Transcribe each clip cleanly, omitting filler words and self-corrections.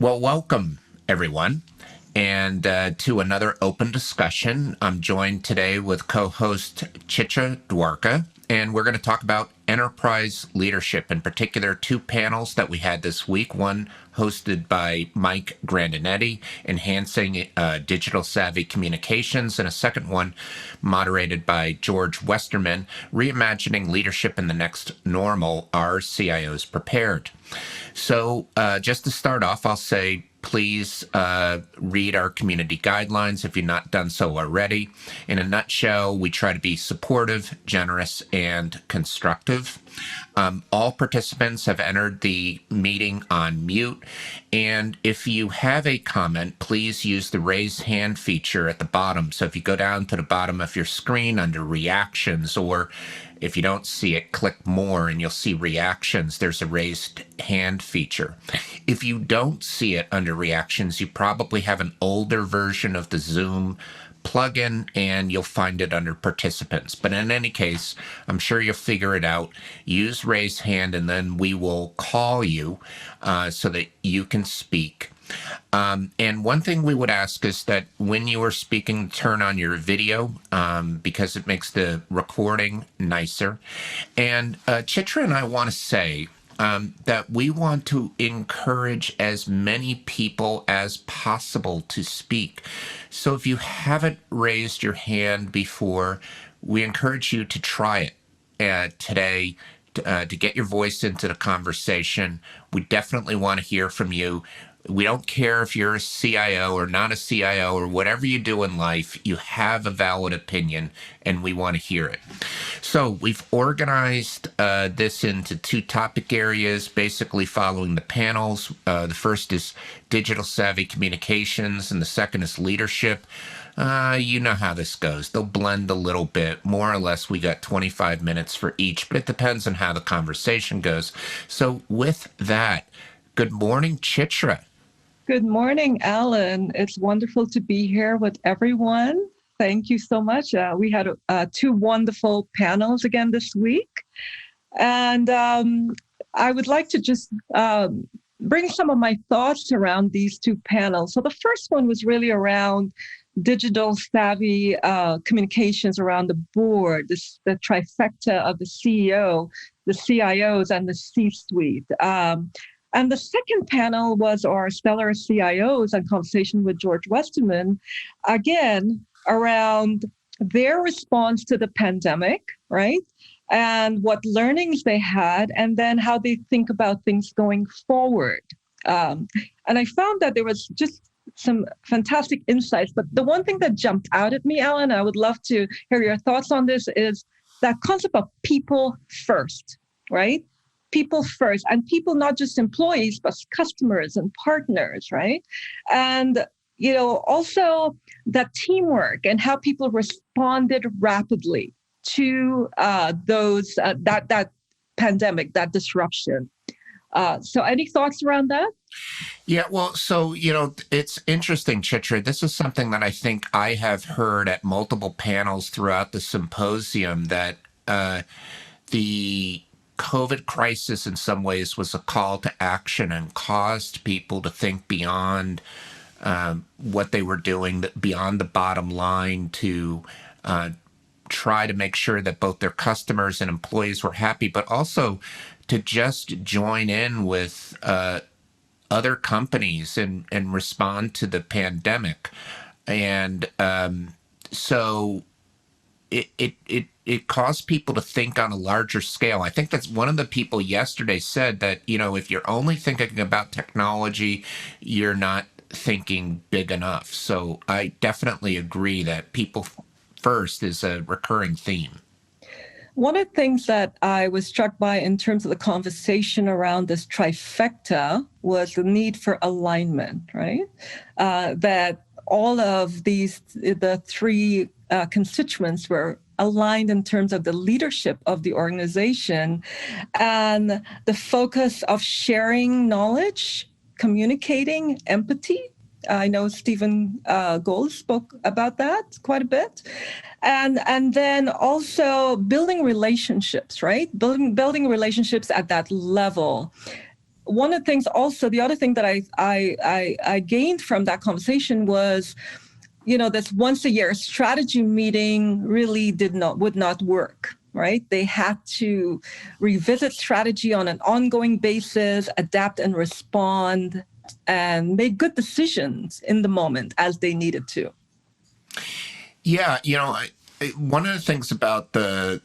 Well, welcome, everyone, and to another open discussion. I'm joined today with co-host Chitra Dwarka, and we're going to talk about enterprise leadership, in particular, two panels that we had this week. One hosted by Mike Grandinetti, Enhancing Digital Savvy Communications, and a second one moderated by George Westerman, Reimagining Leadership in the Next Normal, Are CIOs Prepared? So just to start off, I'll say please read our community guidelines if you've not done so already. In a nutshell, we try to be supportive, generous, and constructive. All participants have entered the meeting on mute. And if you have a comment, please use the raise hand feature at the bottom. So if you go down to the bottom of your screen under reactions, or if you don't see it, click more and you'll see reactions. There's a raised hand feature. If you don't see it under reactions, you probably have an older version of the Zoom plugin and you'll find it under participants. But in any case, I'm sure you'll figure it out. Use raise hand and then we will call you so that you can speak. And one thing we would ask is that when you are speaking, turn on your video because it makes the recording nicer. And Chitra and I want to say that we want to encourage as many people as possible to speak. So if you haven't raised your hand before, we encourage you to try it today to get your voice into the conversation. We definitely want to hear from you. We don't care if you're a CIO or not a CIO or whatever you do in life, you have a valid opinion and we want to hear it. So we've organized this into two topic areas, basically following the panels. The first is digital savvy communications and the second is leadership. You know how this goes. They'll blend a little bit. More or less, we got 25 minutes for each, but it depends on how the conversation goes. So with that, good morning, Chitra. Good morning, Allan. It's wonderful to be here with everyone. Thank you so much. We had two wonderful panels again this week. And I would like to just bring some of my thoughts around these two panels. So the first one was really around digital savvy communications around the board, the trifecta of the CEO, the CIOs, and the C-suite. And the second panel was our stellar CIOs and conversation with George Westerman, again, around their response to the pandemic, right? And what learnings they had, and then how they think about things going forward. And I found that there was just some fantastic insights. But the one thing that jumped out at me, Allan, I would love to hear your thoughts on this, is that concept of people first, right? People first, and people, not just employees, but customers and partners, right? And, also that teamwork and how people responded rapidly to that pandemic, that disruption. So any thoughts around that? Yeah, well, so, it's interesting, Chitra. This is something that I think I have heard at multiple panels throughout the symposium, that the COVID crisis in some ways was a call to action and caused people to think beyond what they were doing, beyond the bottom line, to try to make sure that both their customers and employees were happy, but also to just join in with other companies and respond to the pandemic. And so it caused people to think on a larger scale. I think that's one of the people yesterday said that, if you're only thinking about technology, you're not thinking big enough. So I definitely agree that people first is a recurring theme. One of the things that I was struck by in terms of the conversation around this trifecta was the need for alignment, right? That all of the three constituents were aligned in terms of the leadership of the organization and the focus of sharing knowledge, communicating, empathy. I know Stephen Gold spoke about that quite a bit. And then also building relationships, right? Building relationships at that level. one of the things also, the other thing that I gained from that conversation was, this once a year strategy meeting really would not work, right? They had to revisit strategy on an ongoing basis, adapt and respond, and make good decisions in the moment as they needed to. Yeah, one of the things about the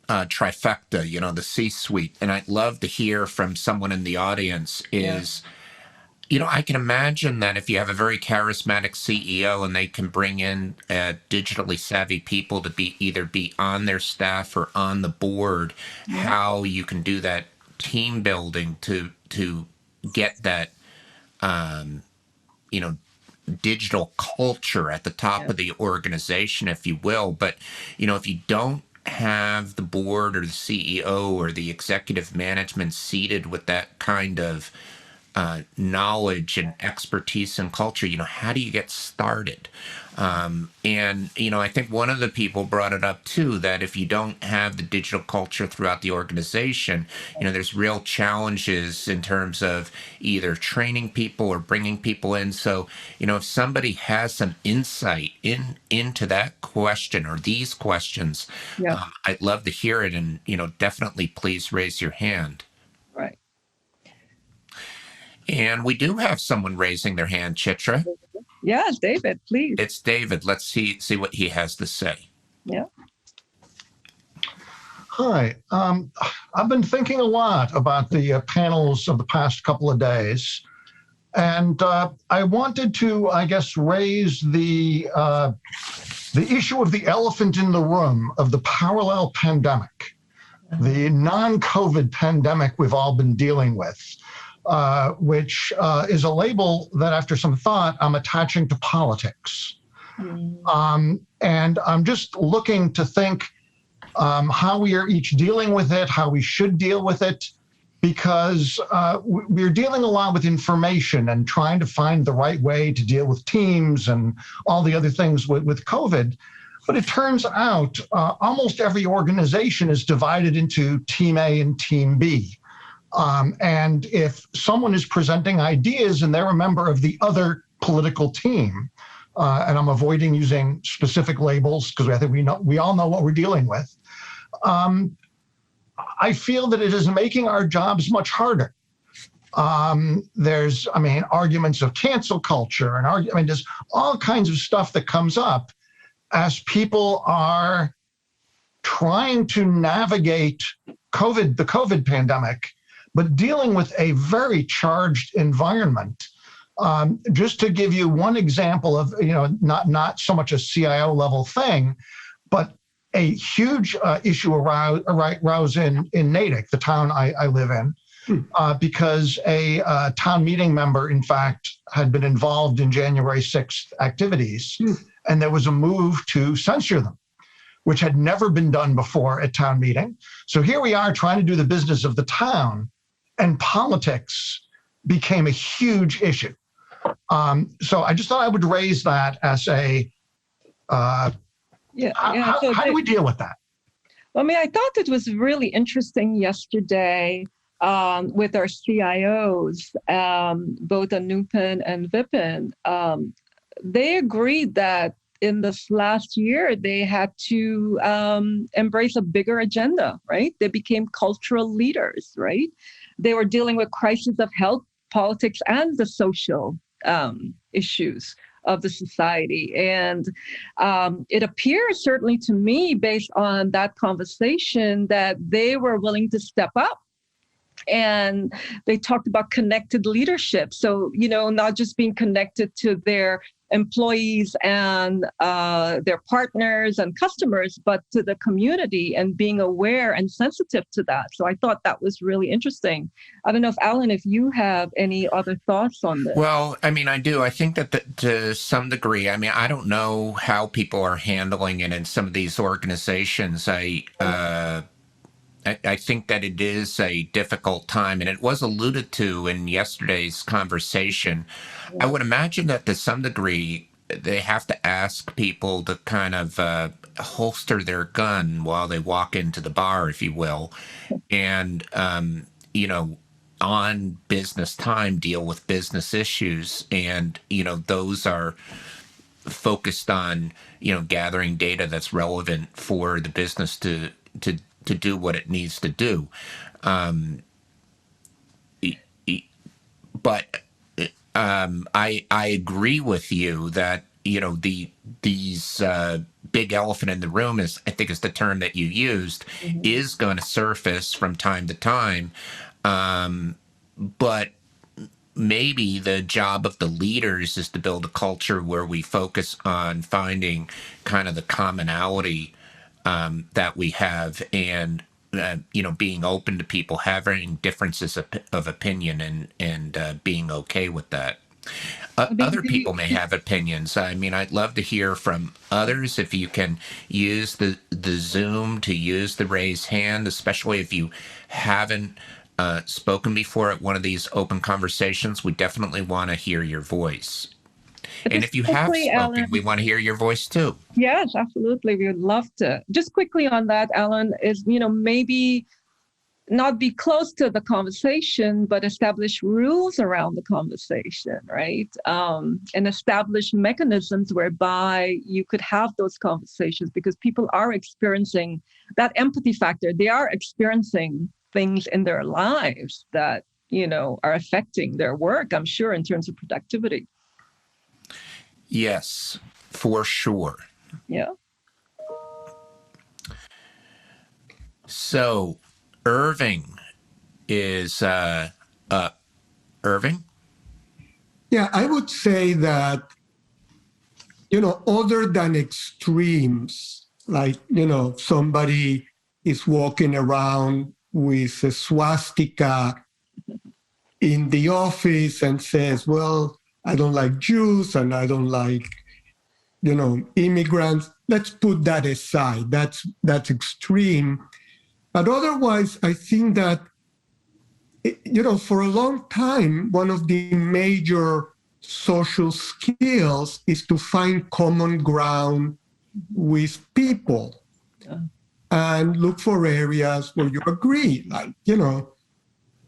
trifecta, the C-suite, and I'd love to hear from someone in the audience is, I can imagine that if you have a very charismatic CEO and they can bring in digitally savvy people to either be on their staff or on the board, how you can do that team building to get that, digital culture at the top of the organization, if you will. But, if you don't have the board or the CEO or the executive management seated with that kind of knowledge and expertise and culture, how do you get started? And, I think one of the people brought it up too, that if you don't have the digital culture throughout the organization, there's real challenges in terms of either training people or bringing people in. So, if somebody has some insight into that question or these questions, I'd love to hear it. And, definitely please raise your hand. Right. And we do have someone raising their hand, Chitra. Yes, David, please. It's David. Let's see what he has to say. Yeah. Hi. I've been thinking a lot about the panels of the past couple of days. And I wanted to, raise the issue of the elephant in the room of the parallel pandemic, the non-COVID pandemic we've all been dealing with. Which is a label that, after some thought, I'm attaching to politics. And I'm just looking to think how we are each dealing with it, how we should deal with it, because we're dealing a lot with information and trying to find the right way to deal with teams and all the other things with COVID. But it turns out almost every organization is divided into Team A and Team B. And if someone is presenting ideas and they're a member of the other political team, and I'm avoiding using specific labels because I think we all know what we're dealing with, I feel that it is making our jobs much harder. There's arguments of cancel culture, and there's all kinds of stuff that comes up as people are trying to navigate the COVID pandemic, but dealing with a very charged environment. Just to give you one example of, not so much a CIO level thing, but a huge issue arose in Natick, the town I live in, because a town meeting member, in fact, had been involved in January 6th activities, and there was a move to censure them, which had never been done before at town meeting. So here we are trying to do the business of the town, and politics became a huge issue. So I just thought I would raise that as a, how do we deal with that? Well, I thought it was really interesting yesterday with our CIOs, both Anupin and Vipin. They agreed that in this last year, they had to embrace a bigger agenda, right? They became cultural leaders, right? They were dealing with crises of health, politics, and the social issues of the society. And it appears, certainly to me, based on that conversation, that they were willing to step up. And they talked about connected leadership. So, not just being connected to their employees and their partners and customers, but to the community and being aware and sensitive to that. So I thought that was really interesting. I don't know if Allan, if you have any other thoughts on this. Well, I do. I think that to some degree, I don't know how people are handling it in some of these organizations. I think that it is a difficult time, and it was alluded to in yesterday's conversation. I would imagine that to some degree, they have to ask people to kind of holster their gun while they walk into the bar, if you will. And, on business time deal with business issues, and those are focused on gathering data that's relevant for the business to do what it needs to do. Um, e- e- but I agree with you that these big elephant in the room, is I think is the term that you used, is going to surface from time to time. But maybe the job of the leaders is to build a culture where we focus on finding kind of the commonality that we have, and being open to people having differences of opinion, and being okay with that. I mean, Other people may have opinions. I mean, I'd love to hear from others. If you can use the Zoom to use the raise hand, especially if you haven't spoken before at one of these open conversations, we definitely want to hear your voice. And just if you have quickly, spoken, Alan. we want to hear your voice too. Yes, absolutely. We would love to. Just quickly on that, Alan, is, maybe not be close to the conversation, but establish rules around the conversation, right? And establish mechanisms whereby you could have those conversations, because people are experiencing that empathy factor. They are experiencing things in their lives that, are affecting their work, I'm sure, in terms of productivity. Yes, for sure. Yeah. So, Irving is Irving. Yeah, I would say that, other than extremes, like, somebody is walking around with a swastika in the office and says, well, I don't like Jews and I don't like, immigrants. Let's put that aside. That's extreme. But otherwise, I think that, for a long time, one of the major social skills is to find common ground with people and look for areas where you agree. Like,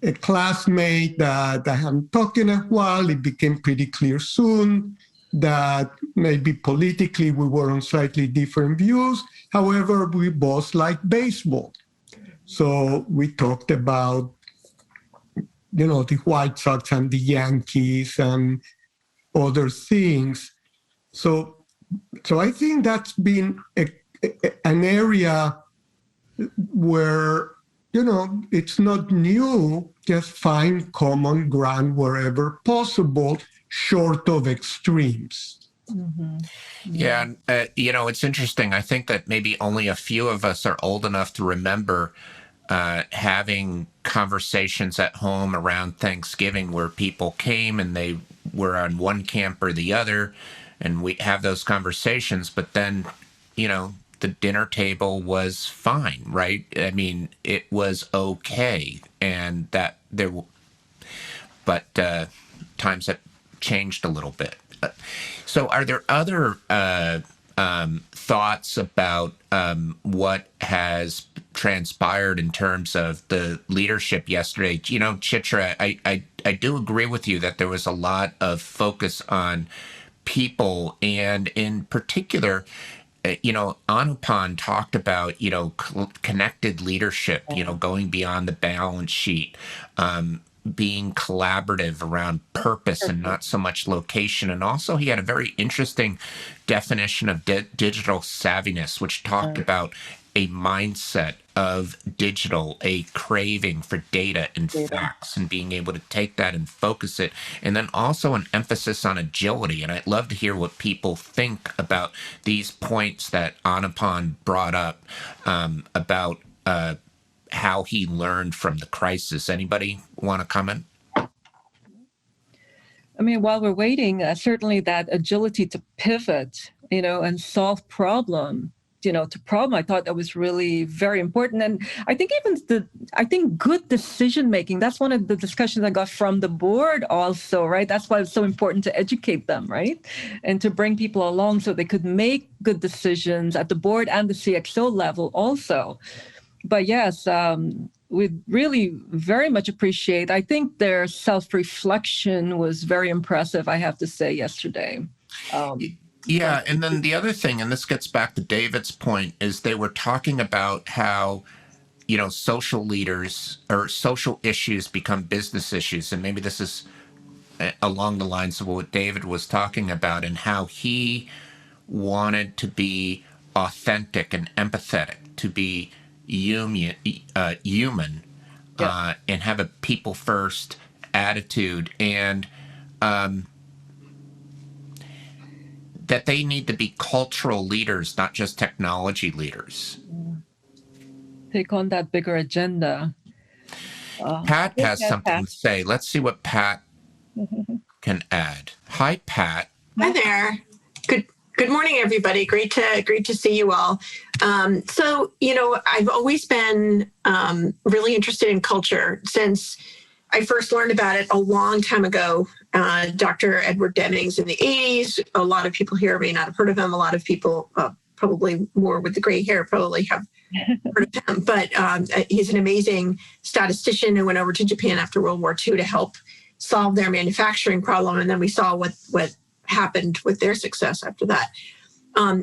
a classmate that I haven't talked in a while, it became pretty clear soon that maybe politically we were on slightly different views. However, we both like baseball. So we talked about, the White Sox and the Yankees and other things. So I think that's been an area where, it's not new, just find common ground wherever possible, short of extremes. Mm-hmm. Yeah, and, it's interesting. I think that maybe only a few of us are old enough to remember having conversations at home around Thanksgiving where people came and they were on one camp or the other, and we have those conversations, but then, the dinner table was fine, right? I mean, it was okay, and that there, but times have changed a little bit. So, are there other thoughts about what has transpired in terms of the leadership yesterday? Chitra, I do agree with you that there was a lot of focus on people, and in particular, Anupan talked about, connected leadership, going beyond the balance sheet, being collaborative around purpose and not so much location. And also, he had a very interesting definition of digital savviness, which talked about a mindset of digital, a craving for data and facts, and being able to take that and focus it. And then also an emphasis on agility. And I'd love to hear what people think about these points that Anupan brought up about how he learned from the crisis. Anybody want to comment? I mean, while we're waiting, certainly that agility to pivot, and solve problem, to problem, I thought that was really very important. And I think even good decision making, that's one of the discussions I got from the board also, right? That's why it's so important to educate them, right? And to bring people along so they could make good decisions at the board and the CXO level also. But yes, we'd really very much appreciate. I think their self-reflection was very impressive, I have to say, yesterday. Yeah, and then the other thing, and this gets back to David's point, is they were talking about how, social leaders or social issues become business issues. And maybe this is along the lines of what David was talking about, and how he wanted to be authentic and empathetic, to be human, and have a people first attitude, and that they need to be cultural leaders, not just technology leaders. Take on that bigger agenda. Pat has something to say. Let's see what Pat can add. Hi, Pat. Hi there. Good morning, everybody. Great to see you all. So, I've always been really interested in culture since I first learned about it a long time ago. Dr. Edward Demings in the 80s. A lot of people here may not have heard of him. A lot of people, probably more with the gray hair, probably have heard of him. But he's an amazing statistician who went over to Japan after World War II to help solve their manufacturing problem. And then we saw what happened with their success after that.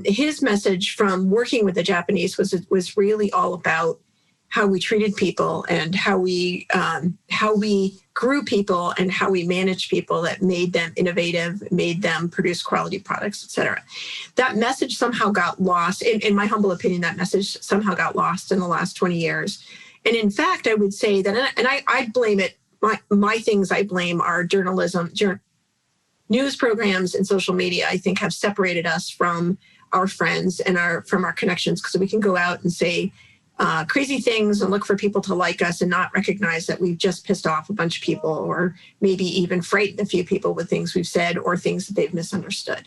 His message from working with the Japanese was really all about how we treated people and how we grew people and how we managed people that made them innovative, made them produce quality products, et cetera. That message somehow got lost. In my humble opinion, that message somehow got lost in the last 20 years. And in fact, I would say that, and I blame it, my things I blame are journalism, news programs and social media, I think, have separated us from our friends and from our connections, because we can go out and say crazy things and look for people to like us and not recognize that we've just pissed off a bunch of people, or maybe even frightened a few people with things we've said or things that they've misunderstood.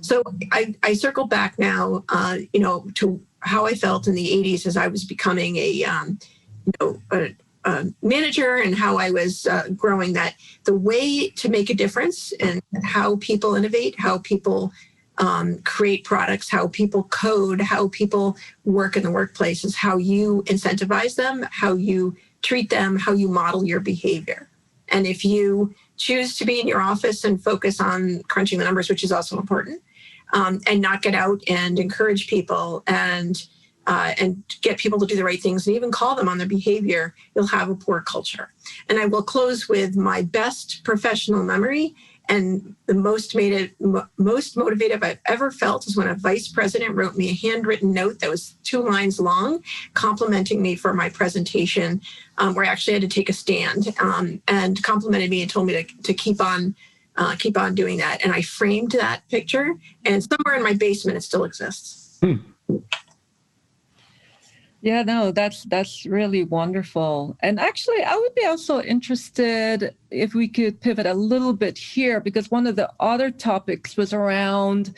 So I circle back now, to how I felt in the 80s as I was becoming a manager, and how I was growing, that the way to make a difference in how people innovate, how people create products, how people code, how people work in the workplace is how you incentivize them, how you treat them, how you model your behavior. And if you choose to be in your office and focus on crunching the numbers, which is also important, and not get out and encourage people and get people to do the right things and even call them on their behavior, you'll have a poor culture. And I will close with my best professional memory, and the most motivated I've ever felt is when a vice president wrote me a handwritten note that was 2 lines long, complimenting me for my presentation, where I actually had to take a stand, and complimented me and told me to keep on doing that. And I framed that picture, and somewhere in my basement, it still exists. Yeah, no, that's really wonderful. And actually, I would be also interested if we could pivot a little bit here, because one of the other topics was around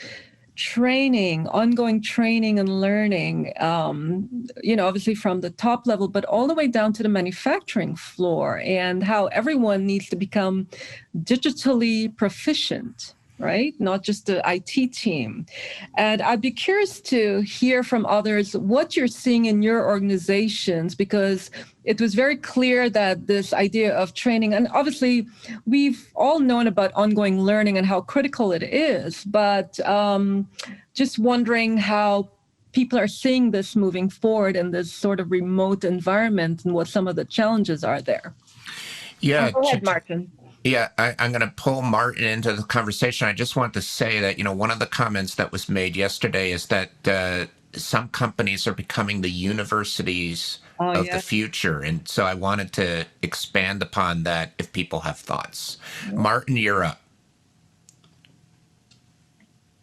training, ongoing training and learning, obviously from the top level, but all the way down to the manufacturing floor, and how everyone needs to become digitally proficient. Right? Not just the IT team. And I'd be curious to hear from others what you're seeing in your organizations, because it was very clear that this idea of training, and obviously we've all known about ongoing learning and how critical it is, but just wondering how people are seeing this moving forward in this sort of remote environment and what some of the challenges are there. Yeah. Go ahead, Martin. Yeah, I'm going to pull Martin into the conversation. I just want to say that, one of the comments that was made yesterday is that some companies are becoming the universities of the future. And so I wanted to expand upon that if people have thoughts. Martin, you're up.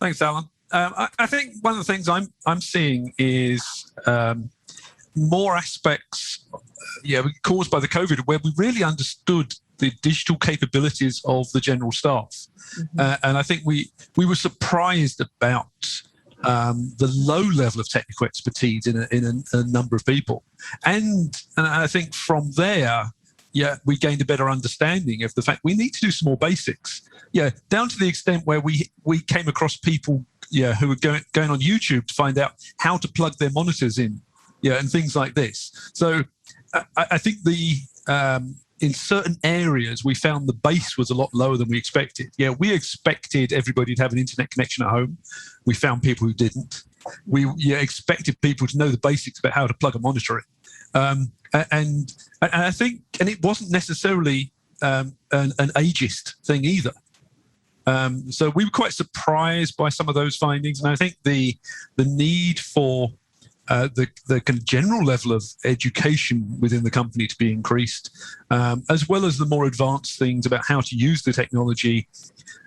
Thanks, Allan. I think one of the things I'm seeing is more aspects caused by the COVID, where we really understood the digital capabilities of the general staff. And I think we were surprised about the low level of technical expertise in a number of people. And I think from there, we gained a better understanding of the fact we need to do some more basics. Down to the extent where we came across people who were going on YouTube to find out how to plug their monitors in, and things like this. So I think in certain areas we found the base was a lot lower than we expected. Yeah, we expected everybody to have an internet connection at home. We found people who didn't. We expected people to know the basics about how to plug a monitor in. And I think, and it wasn't necessarily an ageist thing either. So we were quite surprised by some of those findings, and I think the need for the kind of general level of education within the company to be increased, as well as the more advanced things about how to use the technology.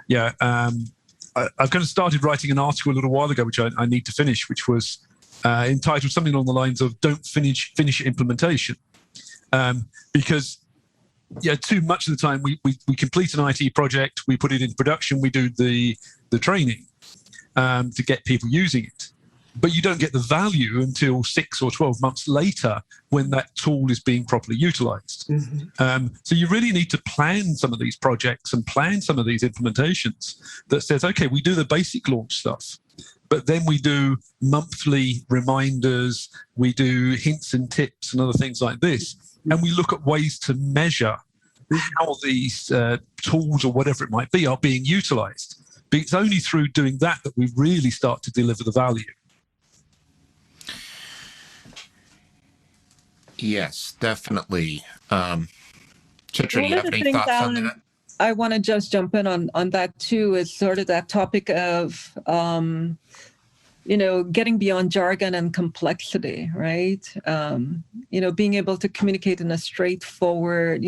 I've kind of started writing an article a little while ago, which I need to finish, which was entitled something along the lines of "Don't finish implementation," because too much of the time we complete an IT project, we put it into production, we do the training to get people using it, but you don't get the value until 6 or 12 months later when that tool is being properly utilized. So you really need to plan some of these projects and plan some of these implementations that says, okay, we do the basic launch stuff, but then we do monthly reminders, we do hints and tips and other things like this. And we look at ways to measure how these tools or whatever it might be are being utilized. But it's only through doing that we really start to deliver the value. Yes, definitely. Chitra, do you One of have the any things, thoughts on Allan, that? I want to just jump in on that too, is sort of that topic of getting beyond jargon and complexity, right? Being able to communicate in a straightforward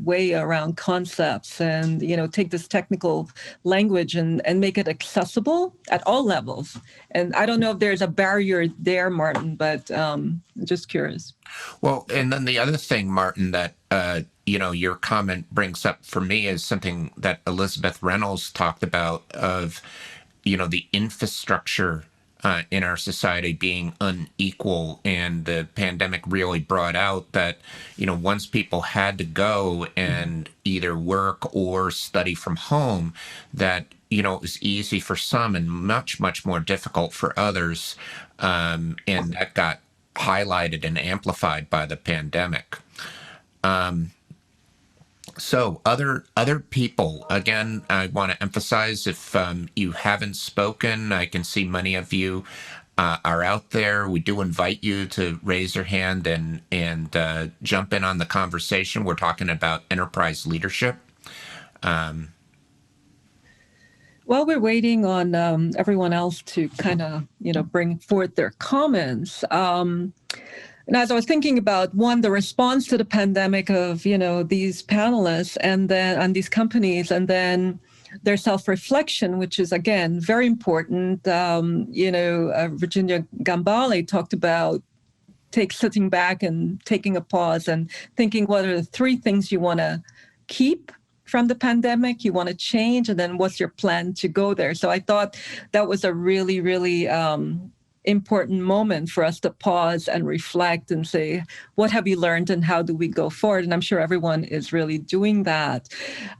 way around concepts, and take this technical language and make it accessible at all levels. And I don't know if there's a barrier there, Martin, but just curious. Well, and then the other thing, Martin, that your comment brings up for me is something that Elizabeth Reynolds talked about of the infrastructure in our society being unequal, and the pandemic really brought out that once people had to go and either work or study from home, that it was easy for some and much more difficult for others, and that got highlighted and amplified by the pandemic. So other people, again, I want to emphasize, if you haven't spoken, I can see many of you are out there. We do invite you to raise your hand and jump in on the conversation. We're talking about enterprise leadership. While we're waiting on everyone else to kind of, bring forth their comments, and as I was thinking about, one, the response to the pandemic of, these panelists and these companies, and then their self-reflection, which is, again, very important. Virginia Gambale talked about sitting back and taking a pause and thinking, what are the 3 things you want to keep from the pandemic, you want to change, and then what's your plan to go there? So I thought that was a really, really important moment for us to pause and reflect and say, what have you learned and how do we go forward? And I'm sure everyone is really doing that.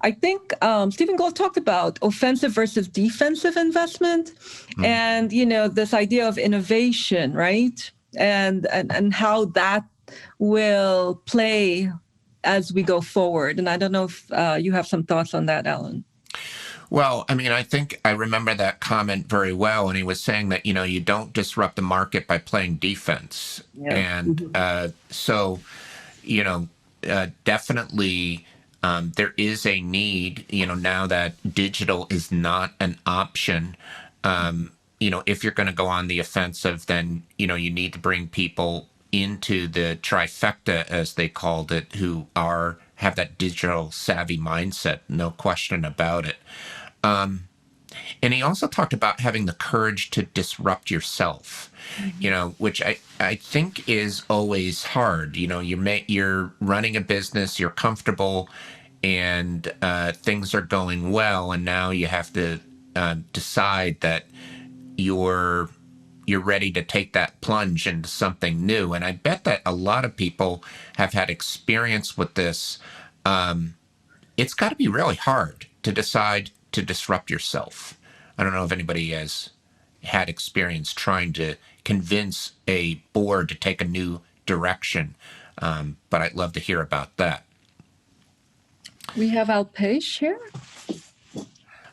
I think Stephen Gould talked about offensive versus defensive investment, and this idea of innovation, right? And how that will play as we go forward. And I don't know if you have some thoughts on that, Allan. Well, I mean, I think I remember that comment very well. And he was saying that, you don't disrupt the market by playing defense. Yeah. And so, definitely there is a need, now that digital is not an option. If you're going to go on the offensive, then, you need to bring people into the trifecta, as they called it, who have that digital savvy mindset, no question about it. And he also talked about having the courage to disrupt yourself, which I think is always hard. You're running a business, you're comfortable, and things are going well, and now you have to decide that you're ready to take that plunge into something new. And I bet that a lot of people have had experience with this. It's got to be really hard to decide to disrupt yourself. I don't know if anybody has had experience trying to convince a board to take a new direction. But I'd love to hear about that. We have Alpesh here.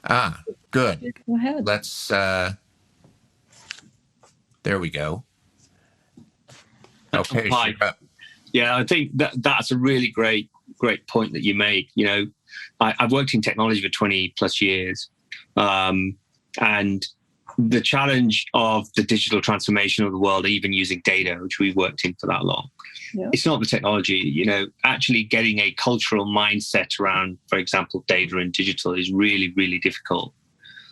Ah, good. Go ahead. Let's, there we go. Okay, Hi. Yeah, I think that's a really great point that you make. You know, I've worked in technology for 20 plus years. And the challenge of the digital transformation of the world, even using data, which we've worked in for that long, it's not the technology. You know, actually getting a cultural mindset around, for example, data and digital is really, really difficult.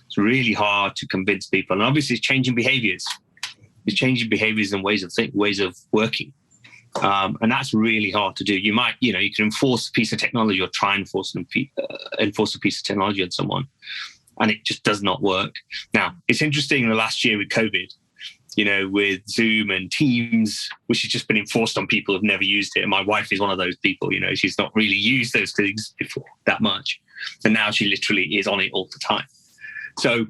It's really hard to convince people. And obviously it's changing behaviors. It's changing behaviors and ways of working. And that's really hard to do. You might, you can enforce a piece of technology or try and enforce a piece of technology on someone, and it just does not work. Now, it's interesting in the last year with COVID, with Zoom and Teams, which has just been enforced on people who've never used it. And my wife is one of those people, she's not really used those things before that much. And now she literally is on it all the time. So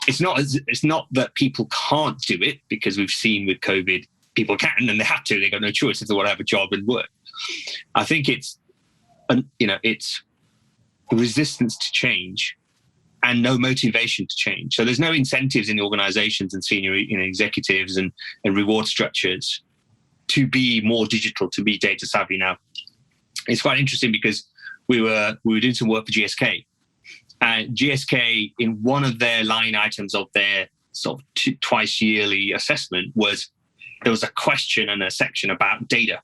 it's not that people can't do it, because we've seen with COVID, people can and they have to. They got no choice if they want to have a job and work. I think it's resistance to change and no motivation to change. So there's no incentives in organizations and senior executives and reward structures to be more digital, to be data savvy. Now, it's quite interesting because we were doing some work for GSK. And GSK, in one of their line items of their sort of twice yearly assessment, there was a question and a section about data.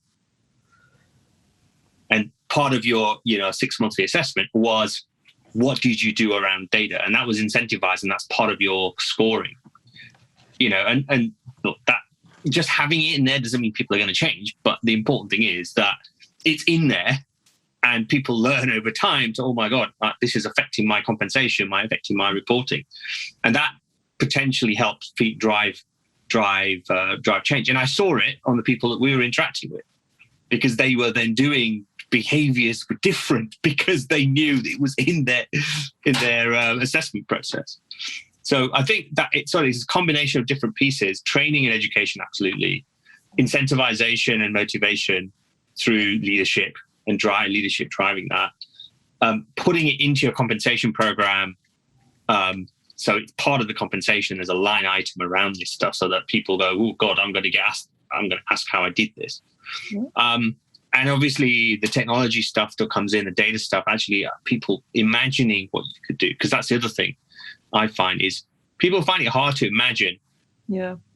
And part of your 6 monthly assessment was, what did you do around data? And that was incentivized, and that's part of your scoring. And look, that just having it in there doesn't mean people are going to change. But the important thing is that it's in there, and people learn over time to, oh my God, this is affecting my compensation, affecting my reporting. And that potentially helps drive change. And I saw it on the people that we were interacting with, because they were then doing behaviors were different because they knew it was in their assessment process. So I think that it's a combination of different pieces: training and education, absolutely, incentivization and motivation through leadership and leadership driving that, putting it into your compensation program. So it's part of the compensation. There's a line item around this stuff so that people go, oh God, I'm going to ask how I did this. And obviously the technology stuff that comes in, the data stuff, actually people imagining what you could do. Because that's the other thing I find is people find it hard to imagine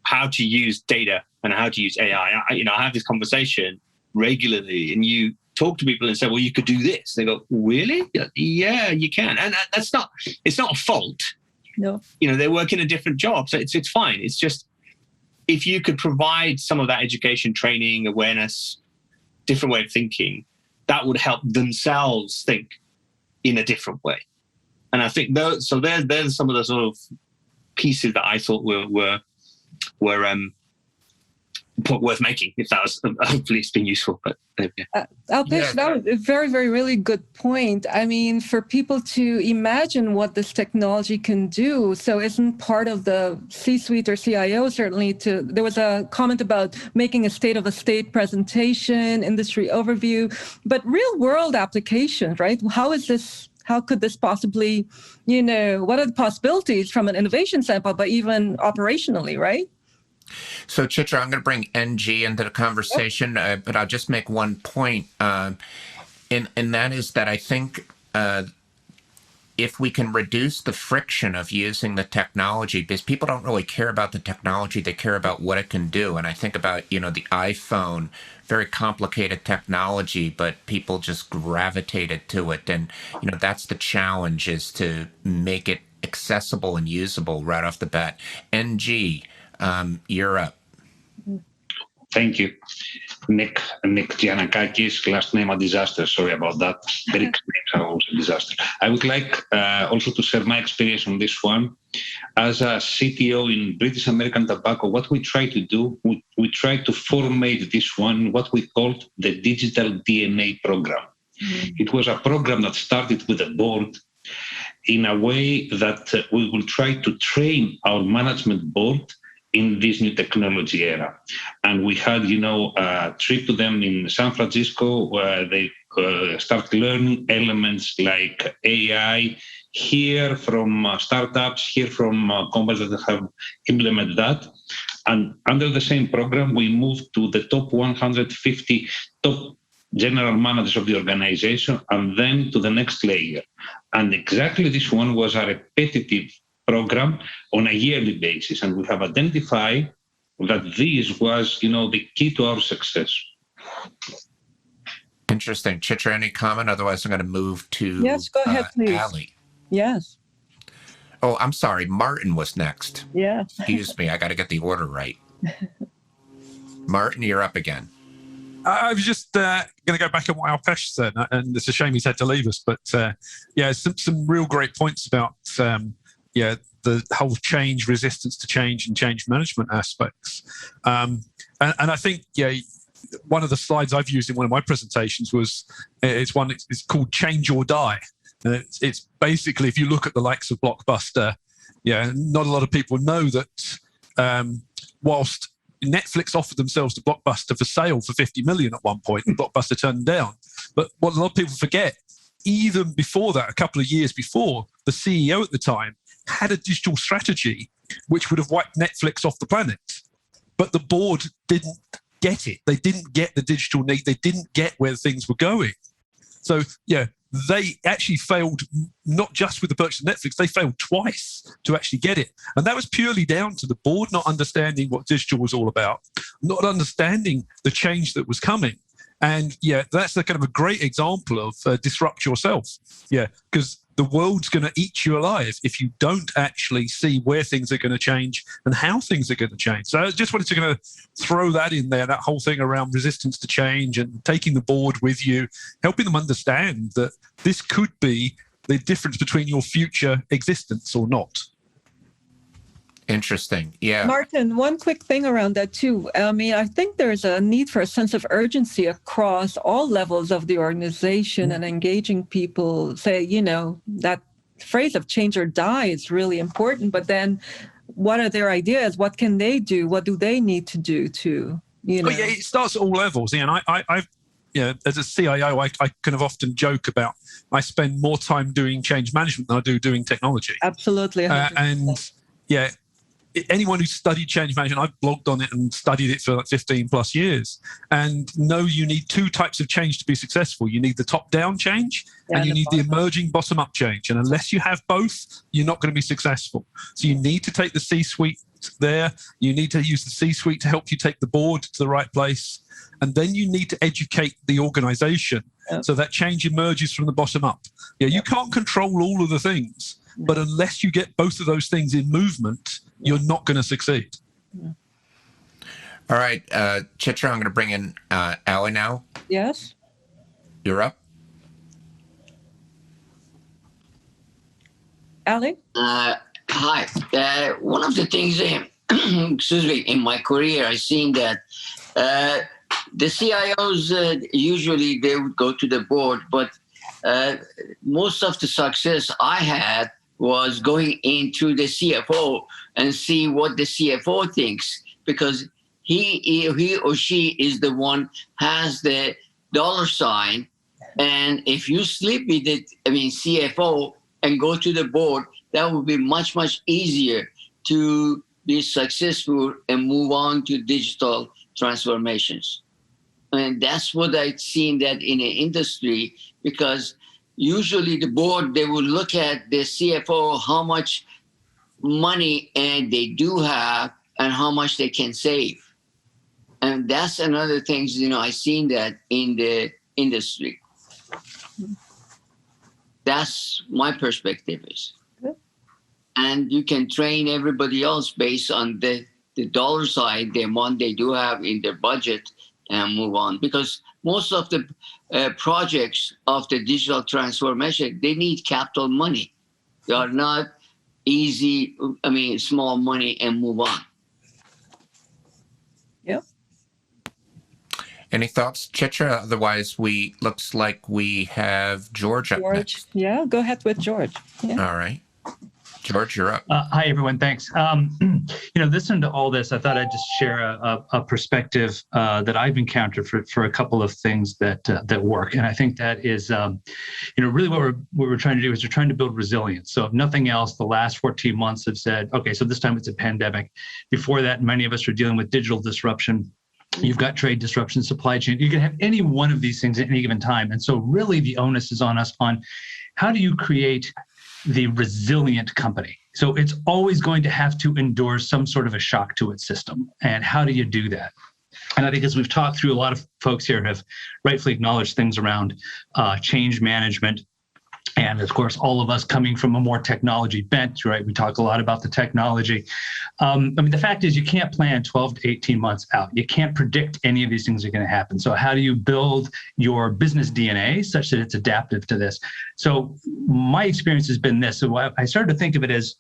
how to use data and how to use AI. I have this conversation regularly, and you talk to people and say, well, you could do this. They go, really? Yeah, you can. And it's not a fault. No. They work in a different job. So it's fine. It's just, if you could provide some of that education, training, awareness, different way of thinking, that would help themselves think in a different way. And I think there's some of the sort of pieces that I thought were worth making. If that was, hopefully it's been useful. But Alpesh, that was a very, very, really good point. I mean, for people to imagine what this technology can do, so isn't part of the C-suite or CIO certainly there was a comment about making a state of a state presentation, industry overview, but real world applications, right? How could this possibly, what are the possibilities from an innovation standpoint, but even operationally, right? So, Chitra, I'm going to bring NG into the conversation, but I'll just make one point, and that is that I think if we can reduce the friction of using the technology, because people don't really care about the technology, they care about what it can do. And I think about, the iPhone, very complicated technology, but people just gravitated to it. And, that's the challenge, is to make it accessible and usable right off the bat. NG, you're up. Thank you. Nick Giannakakis, last name a disaster. Sorry about that. Very names are also a disaster. I would like also to share my experience on this one. As a CTO in British American Tobacco, what we try to do, we try to formate this one, what we called the Digital DNA program. Mm-hmm. It was a program that started with a board in a way that we will try to train our management board in this new technology era. And we had, a trip to them in San Francisco where they start learning elements like AI, hear from startups, hear from companies that have implemented that. And under the same program, we moved to the top 150 top general managers of the organization, and then to the next layer. And exactly this one was a repetitive program on a yearly basis. And we have identified that this was, the key to our success. Interesting. Chitra, any comment? Otherwise, I'm going to move to Yes, go ahead, please. Allie. Yes. Oh, I'm sorry. Martin was next. Yeah. Excuse me. I got to get the order right. Martin, you're up again. I was just going to go back on what Alpesh said, and it's a shame he's had to leave us. But some real great points about the whole change, resistance to change, and change management aspects. And I think one of the slides I've used in one of my presentations was it's called Change or Die. And it's basically, if you look at the likes of Blockbuster, not a lot of people know that whilst Netflix offered themselves to Blockbuster for sale for 50 million at one point, and Blockbuster turned them down. But what a lot of people forget, even before that, a couple of years before, the CEO at the time had a digital strategy which would have wiped Netflix off the planet. But the board didn't get it. They didn't get the digital need. They didn't get where things were going. So, they actually failed, not just with the purchase of Netflix, they failed twice to actually get it. And that was purely down to the board not understanding what digital was all about, not understanding the change that was coming. And that's a kind of a great example of disrupt yourself. Because the world's going to eat you alive if you don't actually see where things are going to change and how things are going to change. So I just wanted to kind of throw that in there, that whole thing around resistance to change and taking the board with you, helping them understand that this could be the difference between your future existence or not. Interesting. Yeah. Martin, one quick thing around that too. I mean, I think there's a need for a sense of urgency across all levels of the organization and engaging people. Say, that phrase of change or die is really important, but then what are their ideas? What can they do? What do they need to do to, it starts at all levels. And I've as a CIO, I kind of often joke about I spend more time doing change management than I do doing technology. Absolutely. Anyone who studied change management, I've blogged on it and studied it for like 15 plus years, and know you need two types of change to be successful. You need the top-down change and you need the emerging bottom-up change. And unless you have both, you're not going to be successful. So you need to take the C-suite there. You need to use the C-suite to help you take the board to the right place. And then you need to educate the organization so that change emerges from the bottom up. You can't control all of the things, but unless you get both of those things in movement, you're not going to succeed. All right, Chitra, I'm going to bring in Allan now. Yes. You're up. Allan? Hi. One of the things, excuse me, in my career, I've seen that the CIOs, usually they would go to the board, but most of the success I had was going into the CFO and see what the CFO thinks, because he or she is the one has the dollar sign. And if you sleep with CFO and go to the board, that would be much, much easier to be successful and move on to digital transformations. And that's what I've seen that in the industry, because usually the board, they will look at the CFO, how much money and they do have and how much they can save. And that's another thing, I've seen that in the industry. That's my perspective is. And you can train everybody else based on the dollar side, the amount they do have in their budget, and move on. Because most of the projects of the digital transformation, they need capital money. They are not easy, small money and move on. Yep. Any thoughts, Chitra? Otherwise, looks like we have George up next. Yeah, go ahead with George. Yeah. All right. George, you're up. Hi, everyone. Thanks. Listening to all this, I thought I'd just share a perspective that I've encountered for a couple of things that work. And I think that is, really what we're trying to do is we're trying to build resilience. So if nothing else, the last 14 months have said, okay, so this time it's a pandemic. Before that, many of us are dealing with digital disruption. You've got trade disruption, supply chain. You can have any one of these things at any given time. And so really the onus is on us on how do you create the resilient company? So it's always going to have to endure some sort of a shock to its system. And how do you do that? And I think as we've talked through, a lot of folks here have rightfully acknowledged things around change management. And of course, all of us coming from a more technology bent, right? We talk a lot about the technology. The fact is you can't plan 12 to 18 months out. You can't predict any of these things are going to happen. So how do you build your business DNA such that it's adaptive to this? So my experience has been this. So I started to think of it as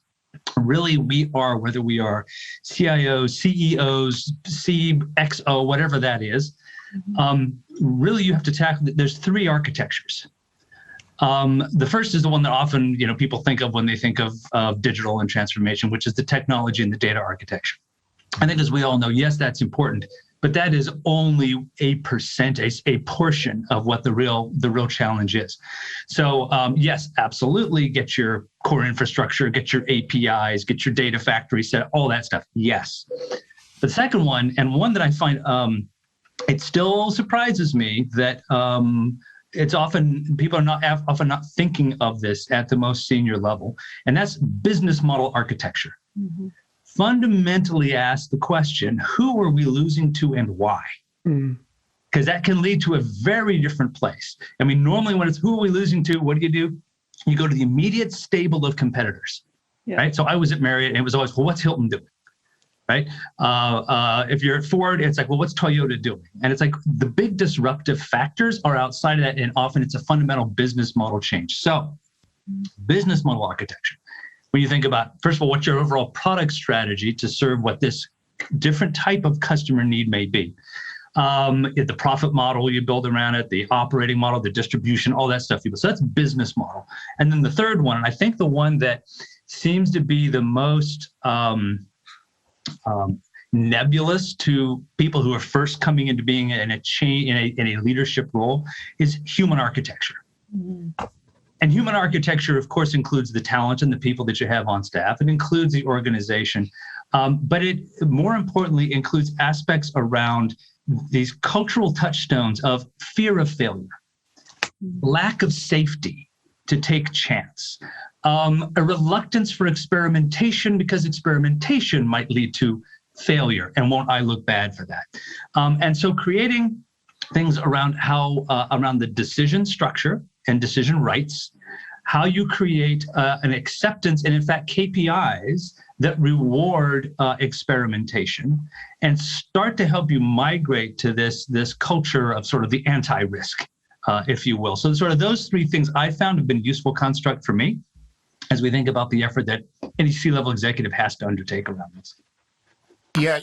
really we are, whether we are CIOs, CEOs, CXO, whatever that is, really you have to tackle, there's three architectures. The first is the one that often, people think of when they think of digital and transformation, which is the technology and the data architecture. I think as we all know, yes, that's important, but that is only a portion of what the real challenge is. So yes, absolutely, get your core infrastructure, get your APIs, get your data factory set, all that stuff. Yes. The second one, and one that I find, it still surprises me that it's often, people are often not thinking of this at the most senior level, and that's business model architecture. Mm-hmm. Fundamentally ask the question, who are we losing to and why? Because that can lead to a very different place. Normally when it's who are we losing to, what do? You go to the immediate stable of competitors, right? So I was at Marriott and it was always, well, what's Hilton doing? Right? If you're at Ford, it's like, well, what's Toyota doing? And it's like the big disruptive factors are outside of that, and often it's a fundamental business model change. So business model architecture. When you think about, first of all, what's your overall product strategy to serve what this different type of customer need may be? The profit model you build around it, the operating model, the distribution, all that stuff. So that's business model. And then the third one, and I think the one that seems to be the most nebulous to people who are first coming into being in a leadership role, is human architecture. Mm-hmm. And human architecture, of course, includes the talent and the people that you have on staff. It includes the organization, but it more importantly includes aspects around these cultural touchstones of fear of failure, lack of safety to take chance, a reluctance for experimentation because experimentation might lead to failure, and won't I look bad for that? And so creating things around around the decision structure and decision rights, how you create an acceptance and in fact KPIs that reward experimentation and start to help you migrate to this culture of sort of the anti-risk, if you will. So sort of those three things I found have been useful construct for me as we think about the effort that any C-level executive has to undertake around this. Yeah,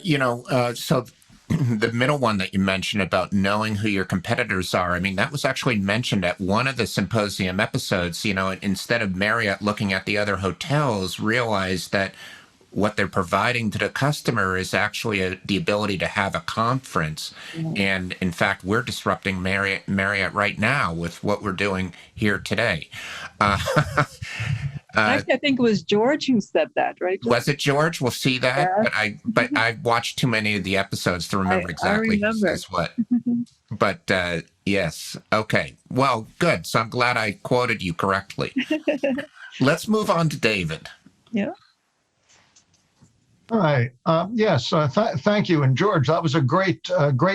so the middle one that you mentioned about knowing who your competitors are, that was actually mentioned at one of the Symposium episodes. Instead of Marriott looking at the other hotels, realize that what they're providing to the customer is actually the ability to have a conference. Mm-hmm. And in fact, we're disrupting Marriott right now with what we're doing here today. Actually, I think it was George who said that, right? Was it George? We'll see that. Yeah. But I watched too many of the episodes to remember exactly who says what. But yes. Okay. Well, good. So I'm glad I quoted you correctly. Let's move on to David. Yeah. Hi. Yes. Thank you. And George, that was a great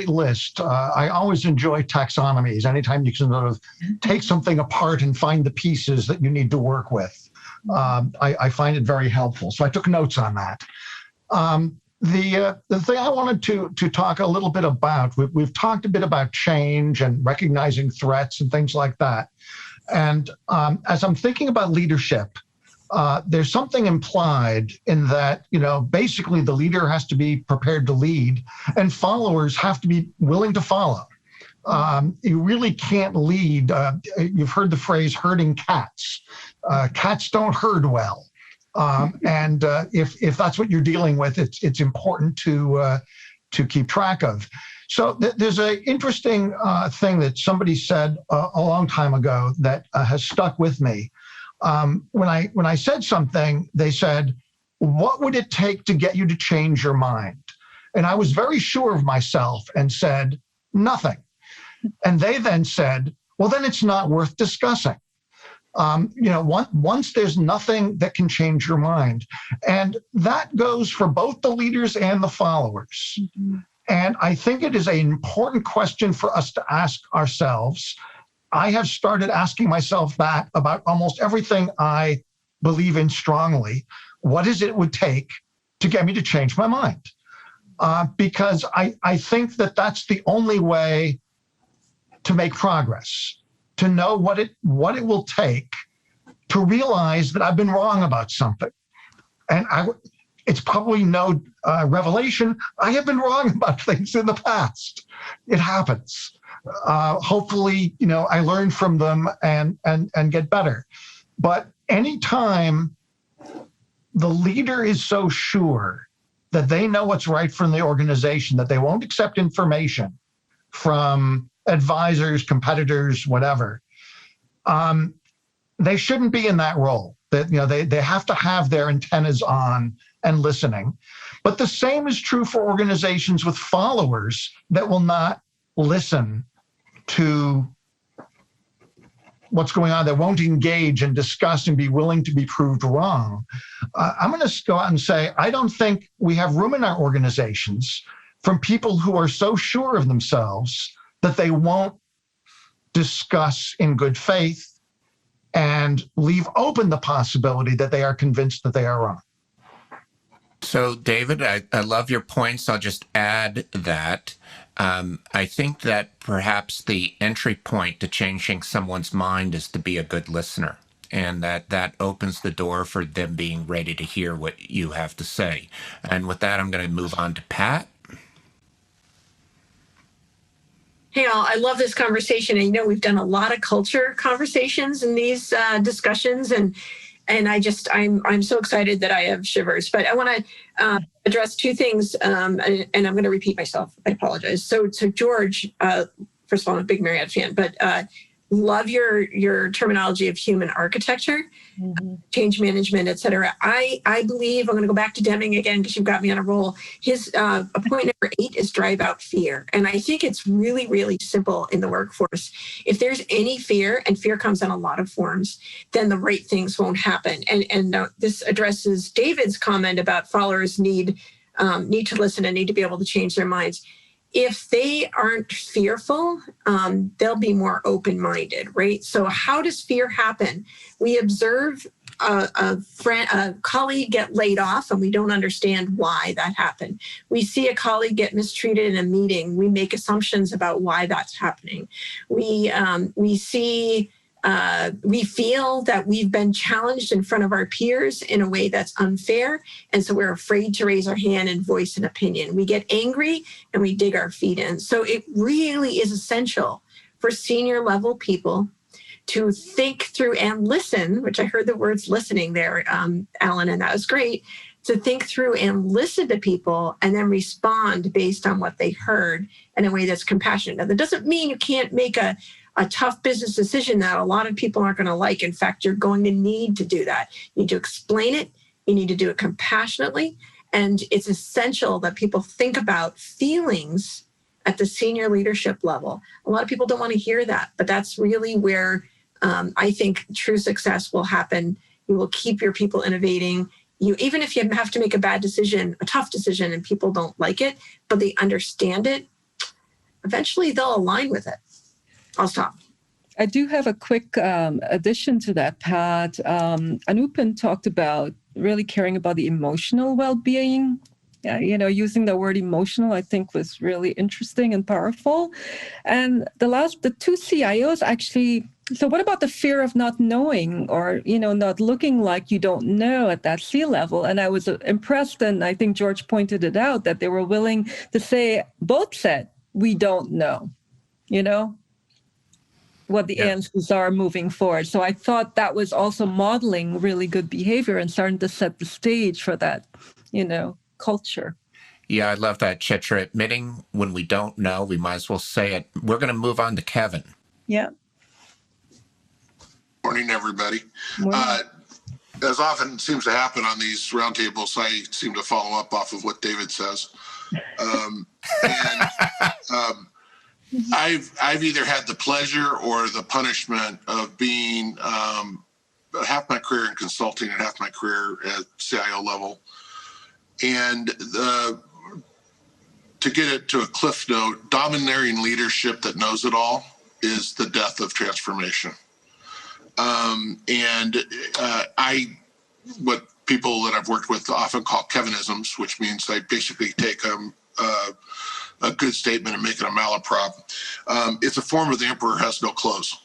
list. I always enjoy taxonomies. Anytime you can sort of take something apart and find the pieces that you need to work with. I find it very helpful. So I took notes on that. The thing I wanted to talk a little bit about, we've talked a bit about change and recognizing threats and things like that. And as I'm thinking about leadership, there's something implied in that, basically the leader has to be prepared to lead and followers have to be willing to follow. You really can't lead. You've heard the phrase herding cats. Cats don't herd well. And if that's what you're dealing with, it's important to keep track of. So there's an interesting thing that somebody said a long time ago that has stuck with me. When I said something, they said, "What would it take to get you to change your mind?" And I was very sure of myself and said, "Nothing." And they then said, "Well, then it's not worth discussing." Once there's nothing that can change your mind. And that goes for both the leaders and the followers. Mm-hmm. And I think it is an important question for us to ask ourselves. I have started asking myself that about almost everything I believe in strongly. What is it would take to get me to change my mind? Because I think that that's the only way to make progress, to know what it will take to realize that I've been wrong about something. And it's probably no revelation. I have been wrong about things in the past. It happens. Hopefully, I learn from them and get better. But anytime the leader is so sure that they know what's right from the organization, that they won't accept information from advisors, competitors, whatever, they shouldn't be in that role. That they have to have their antennas on and listening. But the same is true for organizations with followers that will not listen to what's going on, that won't engage and discuss and be willing to be proved wrong. I'm going to go out and say, I don't think we have room in our organizations from people who are so sure of themselves that they won't discuss in good faith and leave open the possibility that they are convinced that they are wrong. So, David, I love your points. I'll just add that I think that perhaps the entry point to changing someone's mind is to be a good listener, and that opens the door for them being ready to hear what you have to say. And with that, I'm going to move on to Pat. Hey, all, I love this conversation. And, we've done a lot of culture conversations in these discussions, and I'm so excited that I have shivers. But I want to address two things, and I'm going to repeat myself. I apologize. So George, first of all, I'm a big Marriott fan, but love your terminology of human architecture, change management, et cetera. I believe, I'm going to go back to Deming again because you've got me on a roll. His point number 8 is drive out fear. And I think it's really, really simple in the workforce. If there's any fear, and fear comes in a lot of forms, then the right things won't happen. And this addresses David's comment about followers need to listen and need to be able to change their minds. If they aren't fearful, they'll be more open-minded, right? So how does fear happen? We observe a colleague get laid off and we don't understand why that happened. We see a colleague get mistreated in a meeting. We make assumptions about why that's happening. We feel that we've been challenged in front of our peers in a way that's unfair. And so we're afraid to raise our hand and voice an opinion. We get angry and we dig our feet in. So it really is essential for senior level people to think through and listen, which I heard the words listening there, Allan, and that was great, to think through and listen to people and then respond based on what they heard in a way that's compassionate. Now, that doesn't mean you can't make a tough business decision that a lot of people aren't going to like. In fact, you're going to need to do that. You need to explain it. You need to do it compassionately. And it's essential that people think about feelings at the senior leadership level. A lot of people don't want to hear that, but that's really where I think true success will happen. You will keep your people innovating. Even if you have to make a bad decision, a tough decision, and people don't like it, but they understand it, eventually they'll align with it. I'll stop. I do have a quick addition to that, Pat. Anupan talked about really caring about the emotional well-being. Using the word emotional, I think, was really interesting and powerful. And the two CIOs actually, so what about the fear of not knowing or, not looking like you don't know at that C-level? And I was impressed, and I think George pointed it out, that they were willing to say, both said, we don't know, what the answers are moving forward. So I thought that was also modeling really good behavior and starting to set the stage for that, culture. Yeah, I love that, Chitra. Admitting when we don't know, we might as well say it. We're going to move on to Kevin. Yeah. Morning, everybody. Morning. As often seems to happen on these roundtables, I seem to follow up off of what David says. I've either had the pleasure or the punishment of being half my career in consulting and half my career at CIO level. And to get it to a cliff note, domineering leadership that knows it all is the death of transformation. What people that I've worked with often call Kevinisms, which means I basically take a good statement and make it a malaprop. It's a form of the emperor has no clothes.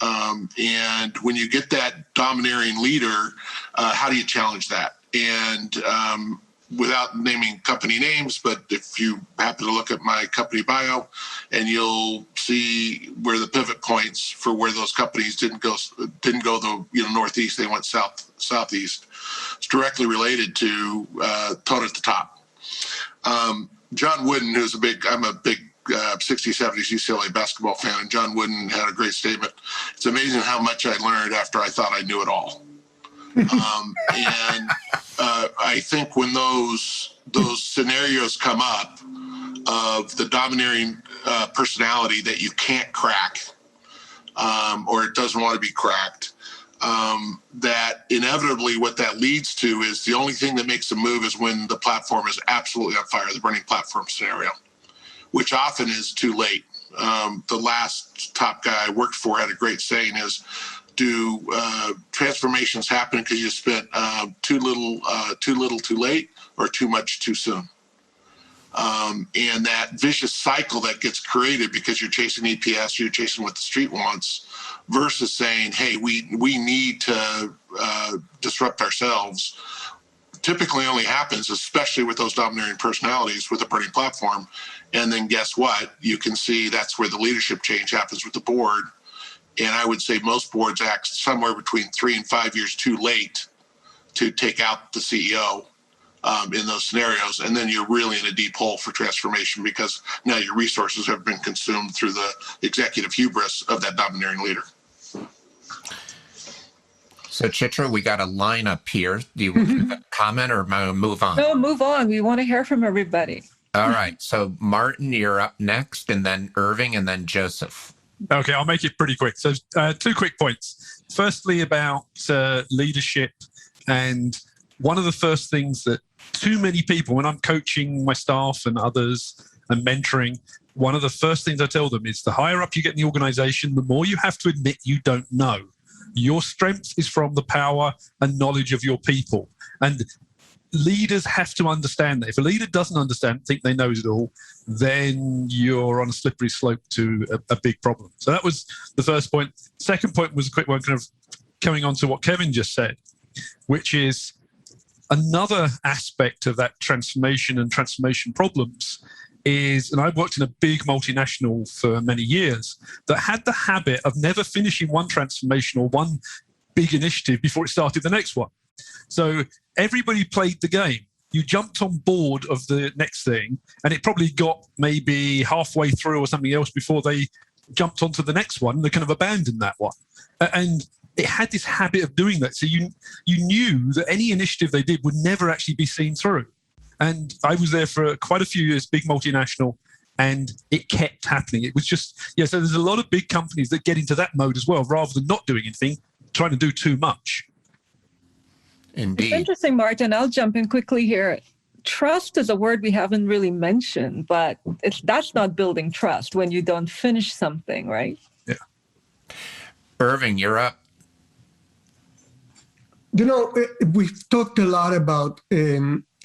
And when you get that domineering leader, how do you challenge that? And without naming company names, but if you happen to look at my company bio, and you'll see where the pivot points for where those companies didn't go the northeast, they went southeast. It's directly related to tone at the top. John Wooden, I'm a big 60s, 70s UCLA basketball fan, and John Wooden had a great statement. It's amazing how much I learned after I thought I knew it all. I think when those scenarios come up of the domineering personality that you can't crack, or it doesn't want to be cracked, that inevitably what that leads to is the only thing that makes a move is when the platform is absolutely on fire, the burning platform scenario, which often is too late. The last top guy I worked for had a great saying is, do transformations happen because you spent too little too late, or too much too soon? And that vicious cycle that gets created because you're chasing EPS, you're chasing what the street wants, versus saying, hey, we need to disrupt ourselves, typically only happens, especially with those domineering personalities, with a burning platform. And then guess what? You can see that's where the leadership change happens with the board. And I would say most boards act somewhere between 3 and 5 years too late to take out the CEO in those scenarios. And then you're really in a deep hole for transformation because now your resources have been consumed through the executive hubris of that domineering leader. So, Chitra, we got a lineup here. Do you comment or move on? No, move on. We want to hear from everybody. All right. So, Martin, you're up next, and then Irving, and then Joseph. Okay, I'll make it pretty quick. So 2 quick points. Firstly, about leadership. And one of the first things that too many people, when I'm coaching my staff and others and mentoring, one of the first things I tell them is the higher up you get in the organization, the more you have to admit you don't know. Your strength is from the power and knowledge of your people. And leaders have to understand that. If a leader doesn't understand, think they know it all, then you're on a slippery slope to a big problem. So that was the first point. Second point was a quick one, kind of coming on to what Kevin just said, which is another aspect of that transformation and transformation problems is, and I've worked in a big multinational for many years, that had the habit of never finishing one transformation or one big initiative before it started the next one. So everybody played the game. You jumped on board of the next thing, and it probably got maybe halfway through or something else before they jumped onto the next one. They kind of abandoned that one. And it had this habit of doing that. So you knew that any initiative they did would never actually be seen through. And I was there for quite a few years, big multinational, and it kept happening. It was just, so there's a lot of big companies that get into that mode as well, rather than not doing anything, trying to do too much. Indeed. It's interesting, Martin. I'll jump in quickly here. Trust is a word we haven't really mentioned, but that's not building trust when you don't finish something, right? Yeah. Irving, you're up. We've talked a lot about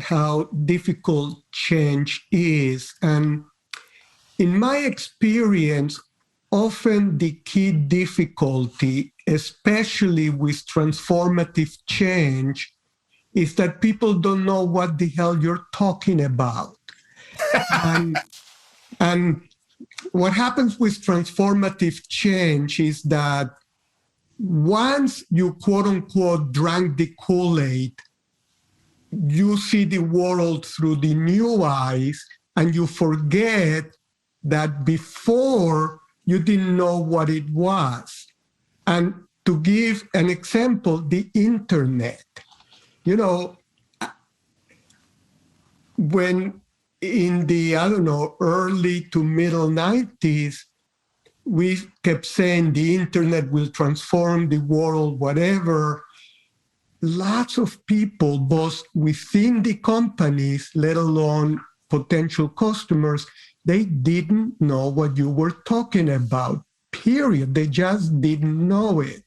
how difficult change is. And in my experience, often the key difficulty, especially with transformative change, is that people don't know what the hell you're talking about. and what happens with transformative change is that once you quote unquote drank the Kool-Aid, you see the world through the new eyes and you forget that before you didn't know what it was. And to give an example, the internet, when in the, early to middle 90s, we kept saying the internet will transform the world, whatever. Lots of people, both within the companies, let alone potential customers, they didn't know what you were talking about, period. They just didn't know it.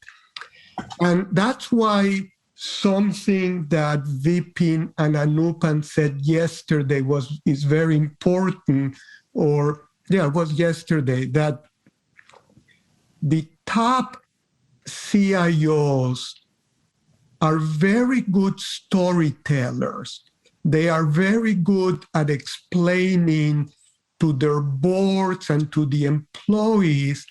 And that's why something that Vipin and Anupan said yesterday is very important, it was yesterday, that the top CIOs are very good storytellers. They are very good at explaining to their boards and to the employees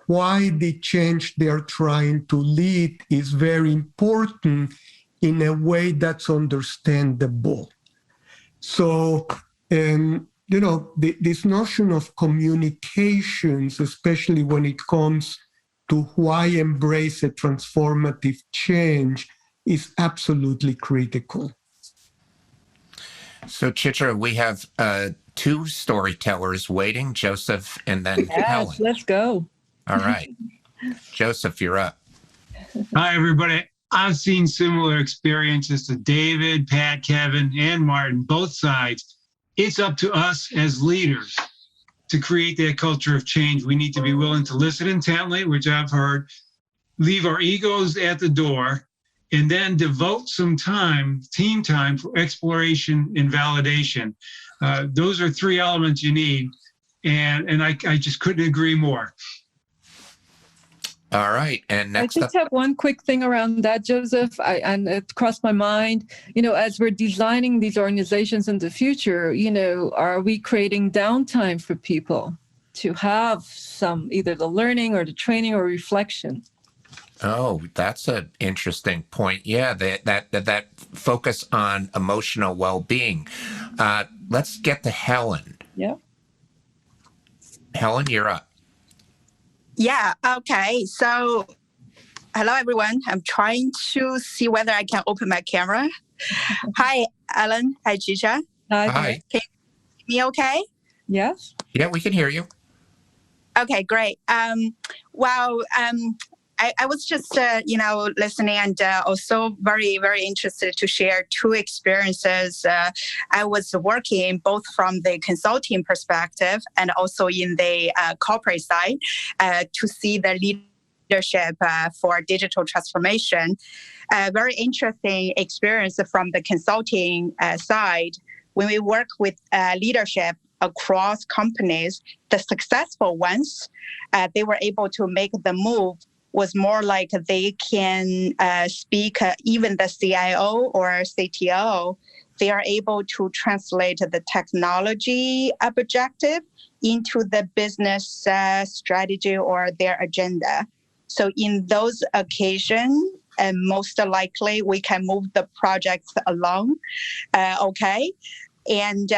why the change they're trying to lead is very important in a way that's understandable. So, this notion of communications, especially when it comes to why embrace a transformative change, is absolutely critical. So, Chitra, we have two storytellers waiting, Joseph and then Helen. Let's go. All right. Joseph, you're up. Hi, everybody. I've seen similar experiences to David, Pat, Kevin, and Martin, both sides. It's up to us as leaders to create that culture of change. We need to be willing to listen intently, which I've heard, leave our egos at the door, and then devote some time, team time, for exploration and validation. Those are three elements you need, and I just couldn't agree more. All right, and next I just have one quick thing around that, Joseph, and it crossed my mind. As we're designing these organizations in the future, are we creating downtime for people to have some, either the learning or the training or reflection? Oh, that's an interesting point. Yeah, that focus on emotional well-being. Let's get to Helen. Yeah. Helen, you're up. Yeah, okay. So, hello, everyone. I'm trying to see whether I can open my camera. Hi, Allan. Hi, Chitra. Hi. Can you hear me okay? Yes. Yeah, we can hear you. Okay, great. I was just, listening and also very, very interested to share two experiences. I was working both from the consulting perspective and also in the corporate side to see the leadership for digital transformation. Very interesting experience from the consulting side. When we work with leadership across companies, the successful ones, they were able to make the move was more like they can speak, even the CIO or CTO, they are able to translate the technology objective into the business strategy or their agenda. So in those occasions, most likely we can move the projects along, okay? And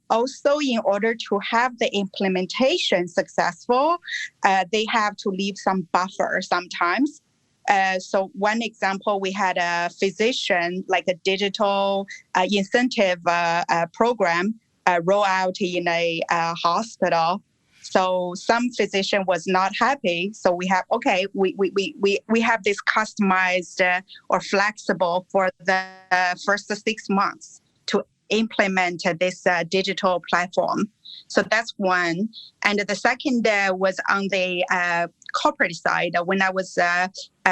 also, in order to have the implementation successful, they have to leave some buffer sometimes. So one example, we had a physician, like a digital incentive program roll out in a hospital. So some physician was not happy. So we have, we have this customized or flexible for the first 6 months to implement this digital platform. So that's one. And the second was on the corporate side. When I was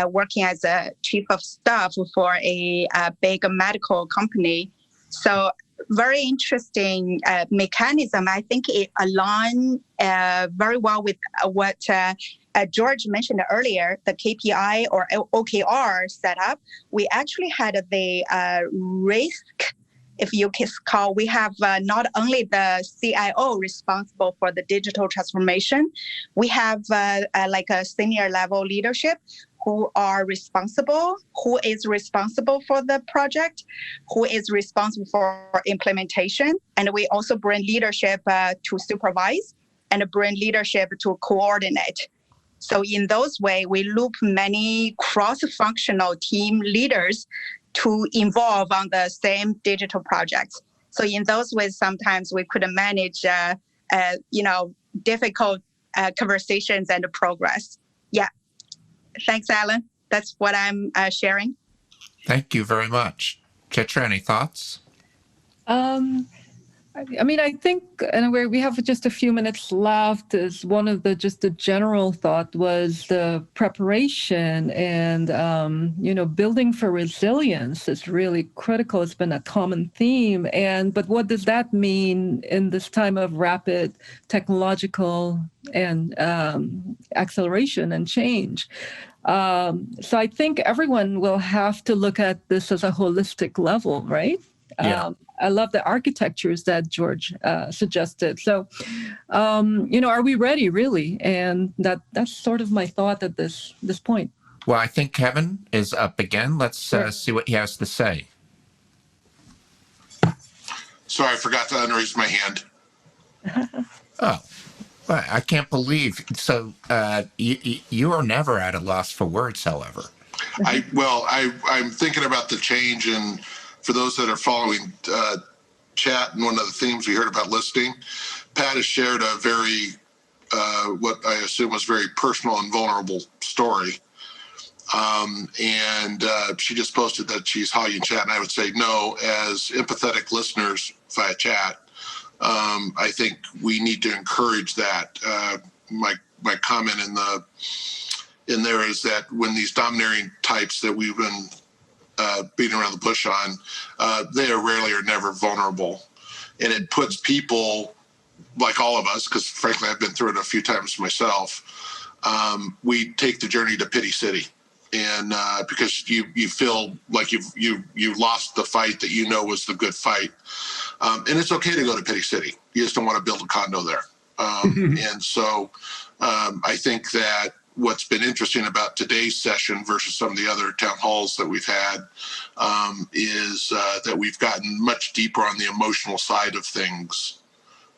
working as a chief of staff for a big medical company. So very interesting mechanism. I think it aligned very well with what George mentioned earlier, the KPI or OKR setup. We actually had the risk if you can call, we have not only the CIO responsible for the digital transformation, we have like a senior level leadership who is responsible for the project, who is responsible for implementation. And we also bring leadership to supervise and bring leadership to coordinate. So in those ways, we loop many cross-functional team leaders to involve on the same digital projects. So in those ways, sometimes we could manage, difficult conversations and progress. Yeah. Thanks, Allan. That's what I'm sharing. Thank you very much. Chitra, any thoughts? I mean, I think, and we have just a few minutes left, is one of the general thought was the preparation and, building for resilience is really critical. It's been a common theme. But what does that mean in this time of rapid technological and acceleration and change? So I think everyone will have to look at this as a holistic level, right? Yeah. I love the architectures that George suggested. So, are we ready, really? And that's sort of my thought at this point. Well, I think Kevin is up again. Let's see what he has to say. Sorry, I forgot to unraise my hand. Oh, I can't believe. So you are never at a loss for words, however. I'm thinking about the change, and for those that are following chat, and one of the themes we heard about listening, Pat has shared a very, what I assume was very personal and vulnerable story. And she just posted that she's high in chat, and I would say no, as empathetic listeners via chat, I think we need to encourage that. My comment in there is that when these domineering types that we've been beating around the bush on, they are rarely or never vulnerable, and it puts people like all of us, because frankly I've been through it a few times myself. We take the journey to pity city, and because you feel like you lost the fight that was the good fight, and it's okay to go to pity city. You just don't want to build a condo there. And so I think that what's been interesting about today's session versus some of the other town halls that we've had is that we've gotten much deeper on the emotional side of things,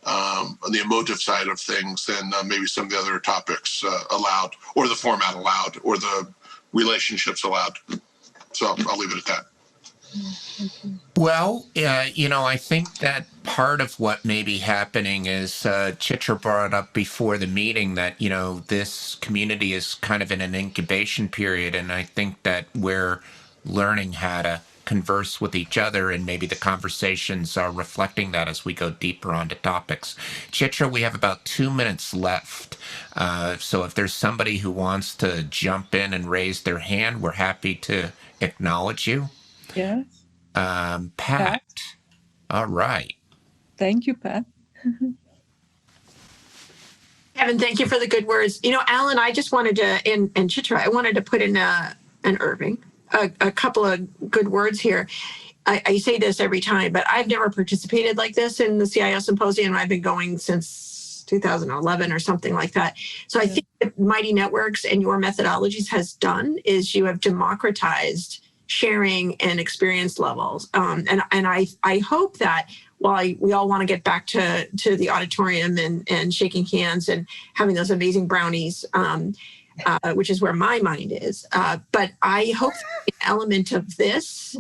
on the emotive side of things than maybe some of the other topics allowed, or the format allowed, or the relationships allowed. So I'll leave it at that. Well, I think that part of what may be happening is Chitra brought up before the meeting that, this community is kind of in an incubation period. And I think that we're learning how to converse with each other, and maybe the conversations are reflecting that as we go deeper onto topics. Chitra, we have about 2 minutes left. So if there's somebody who wants to jump in and raise their hand, we're happy to acknowledge you. Yes. Pat. All right. Thank you, Pat. Kevin, thank you for the good words. Allan, I just wanted to, and Chitra, I wanted to put in an Irving, a couple of good words here. I say this every time, but I've never participated like this in the CIO Symposium. I've been going since 2011 or something like that. So I think what Mighty Networks and your methodologies has done is you have democratized sharing and experience levels. And I hope that while we all want to get back to the auditorium and shaking hands and having those amazing brownies, which is where my mind is, but I hope an element of this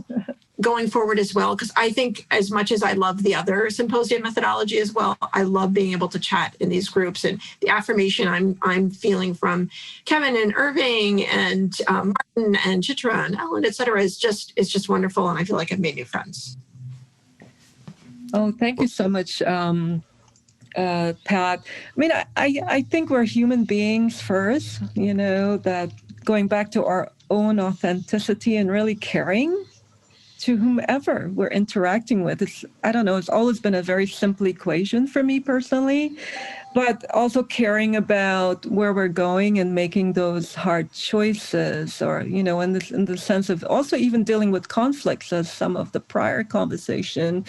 going forward as well, because I think as much as I love the other symposium methodology as well, I love being able to chat in these groups, and the affirmation I'm feeling from Kevin and Irving and Martin and Chitra and Allan, et cetera, it's just wonderful, and I feel like I've made new friends. Oh, thank you so much, Pat. I mean, I think we're human beings first, that going back to our own authenticity and really caring to whomever we're interacting with. It's always been a very simple equation for me personally. but also caring about where we're going and making those hard choices, or in the sense of also even dealing with conflicts, as some of the prior conversation,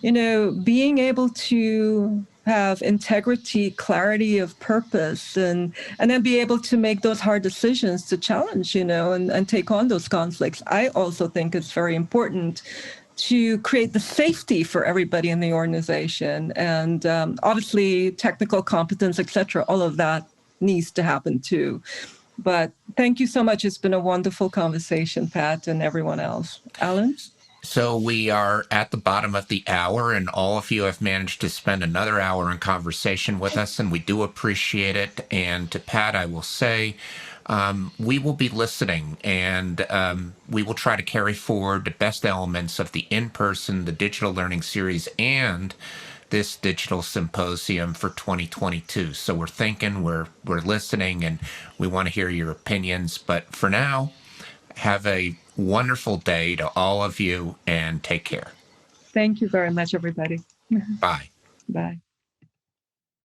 being able to have integrity, clarity of purpose, and then be able to make those hard decisions to challenge, and take on those conflicts. I also think it's very important to create the safety for everybody in the organization, and obviously technical competence, etc. All of that needs to happen too. But thank you so much. It's been a wonderful conversation, Pat, and everyone else. Allan? So we are at the bottom of the hour, and all of you have managed to spend another hour in conversation with us, and we do appreciate it. And to Pat, I will say, we will be listening, and we will try to carry forward the best elements of the in-person, the digital learning series, and this digital symposium for 2022. So we're thinking, we're listening, and we want to hear your opinions. But for now, have a wonderful day to all of you, and take care. Thank you very much, everybody. Bye. Bye.